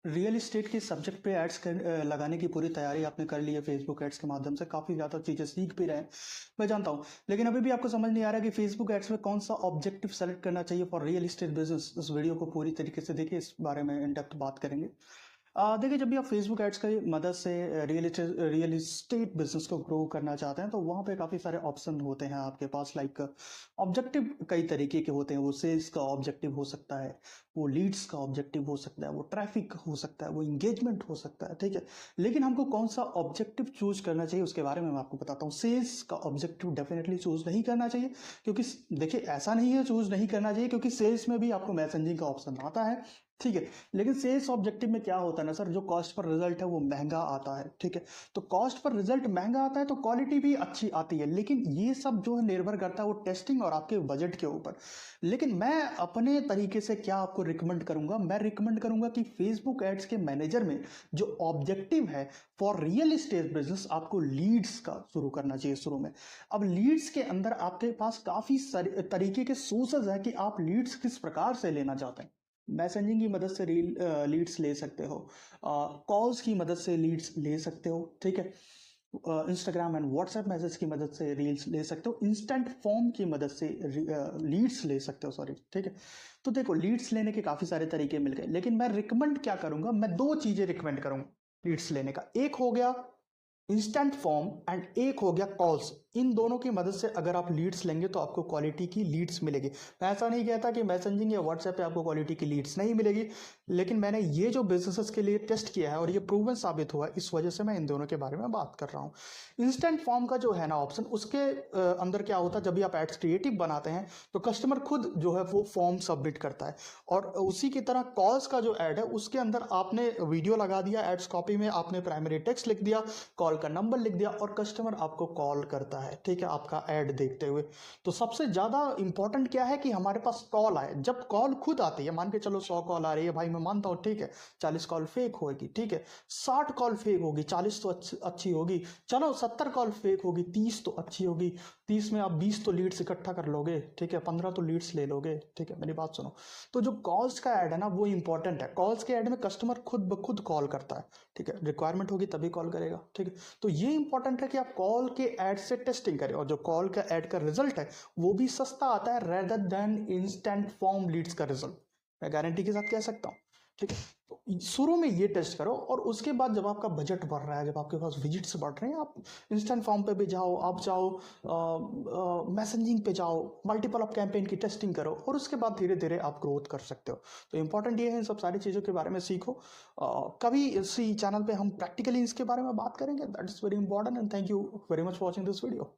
Real estate के subject पे लगाने की पूरी तैयारी आपने कर ली है फेसबुक एड्स के माध्यम से, काफ़ी ज़्यादा चीज़ें सीख भी रहे हैं, मैं जानता हूँ। लेकिन अभी भी आपको समझ नहीं आ रहा कि फेसबुक एड्स में कौन सा ऑब्जेक्टिव सेलेक्ट करना चाहिए फॉर रियल एस्टेट बिजनेस। इस वीडियो को पूरी तरीके से देखिए, इस बारे में इन डेप्थ बात करेंगे। देखिए, जब भी आप फेसबुक एड्स की मदद से रियल एस्टेट बिजनेस को ग्रो करना चाहते हैं तो वहाँ पे काफ़ी सारे ऑप्शन होते हैं आपके पास। लाइक ऑब्जेक्टिव कई तरीके के होते हैं। वो सेल्स का ऑब्जेक्टिव हो सकता है, वो लीड्स का ऑब्जेक्टिव हो सकता है, वो ट्रैफिक हो सकता है, वो इंगेजमेंट हो सकता है, ठीक है। लेकिन हमको कौन सा ऑब्जेक्टिव चूज करना चाहिए उसके बारे में मैं आपको बताता हूँ। सेल्स का ऑब्जेक्टिव डेफिनेटली चूज नहीं करना चाहिए, क्योंकि देखिए ऐसा नहीं है चूज नहीं करना चाहिए, क्योंकि सेल्स में भी आपको मैसेजिंग का ऑप्शन आता है, ठीक है। लेकिन सेल्स ऑब्जेक्टिव में क्या होता है ना सर, जो कॉस्ट पर रिजल्ट है वो महंगा आता है, ठीक है। तो कॉस्ट पर रिजल्ट महंगा आता है तो क्वालिटी भी अच्छी आती है, लेकिन ये सब जो है निर्भर करता है वो टेस्टिंग और आपके बजट के ऊपर। लेकिन मैं अपने तरीके से क्या आपको रिकमेंड करूंगा, मैं रिकमेंड करूंगा कि फेसबुक एड्स के मैनेजर में जो ऑब्जेक्टिव है फॉर रियल एस्टेट बिजनेस, आपको लीड्स का शुरू करना चाहिए शुरू में। अब लीड्स के अंदर आपके पास काफी सारे तरीके के सोर्सेज है कि आप लीड्स किस प्रकार से लेना चाहते हैं। मैसेजिंग की मदद से लीड्स ले सकते हो, कॉल्स की मदद से लीड्स ले सकते हो, ठीक है। इंस्टाग्राम एंड व्हाट्सएप मैसेज की मदद से रील्स ले सकते हो, इंस्टेंट फॉर्म की मदद से लीड्स ले सकते हो, सॉरी, ठीक है। तो देखो, लीड्स लेने के काफ़ी सारे तरीके मिल गए, लेकिन मैं रिकमेंड क्या करूंगा, मैं दो चीज़ें रिकमेंड करूंगा लीड्स लेने का। एक हो गया इंस्टेंट फॉर्म एंड एक हो गया कॉल्स। इन दोनों की मदद से अगर आप लीड्स लेंगे तो आपको क्वालिटी की लीड्स मिलेगी। मैं ऐसा नहीं कहता कि मैसेजिंग या व्हाट्सएप पे आपको क्वालिटी की लीड्स नहीं मिलेगी, लेकिन मैंने ये जो बिजनेसेस के लिए टेस्ट किया है और ये प्रूवन साबित हुआ है, इस वजह से मैं इन दोनों के बारे में बात कर रहा हूँ। इंस्टेंट फॉर्म का जो है ना ऑप्शन, उसके अंदर क्या होता है, जब भी आप एड्स क्रिएटिव बनाते हैं तो कस्टमर खुद जो है वो फॉर्म सबमिट करता है। और उसी की तरह कॉल्स का जो ऐड है उसके अंदर आपने वीडियो लगा दिया, एड्स कॉपी में आपने प्राइमरी टेक्स्ट लिख दिया, कॉल का नंबर लिख दिया और कस्टमर आपको कॉल करता है, ठीक है, आपका ऐड देखते हुए। तो सबसे ज्यादा इंपॉर्टेंट क्या है कि हमारे पास कॉल आए। जब कॉल खुद आती है, मान के चलो 100 कॉल आ रही है, भाई मैं मानता हूं, ठीक है, 40 कॉल फेक होगी, ठीक है, 60 कॉल फेक होगी, 40 तो अच्छी होगी, चलो 70 कॉल फेक होगी, 30 तो अच्छी होगी, 30 में आप 20 तो लीड्स इकट्ठा कर लोगे, ठीक है, 15 तो लीड्स ले लोगे, ठीक है। मेरी बात सुनो, तो जो कॉल्स का ऐड है ना वो इंपॉर्टेंट है। कॉल्स के ऐड में कस्टमर खुद ब खुद कॉल करता है, ठीक है, रिक्वायरमेंट होगी तभी कॉल करेगा, ठीक है। तो ये इंपॉर्टेंट है कि आप कॉल के ऐड से टेस्टिंग करें, और जो कॉल का ऐड का रिजल्ट है वो भी सस्ता आता है rather than instant form leads का रिजल्ट, मैं गारंटी के साथ कह सकता हूँ, ठीक है। तो शुरू में ये टेस्ट करो, और उसके बाद जब आपका बजट बढ़ रहा है, जब आपके पास विजिट्स बढ़ रहे हैं, आप इंस्टेंट फॉर्म पे भी जाओ, आप जाओ मैसेजिंग पे जाओ, मल्टीपल ऑफ कैंपेन की टेस्टिंग करो, और उसके बाद धीरे धीरे आप ग्रोथ कर सकते हो। तो इंपॉर्टेंट ये है इन सब सारी चीज़ों के बारे में सीखो। कभी इसी चैनल पे हम प्रैक्टिकली इसके बारे में बात करेंगे, that is very important. And thank you very much for watching this video.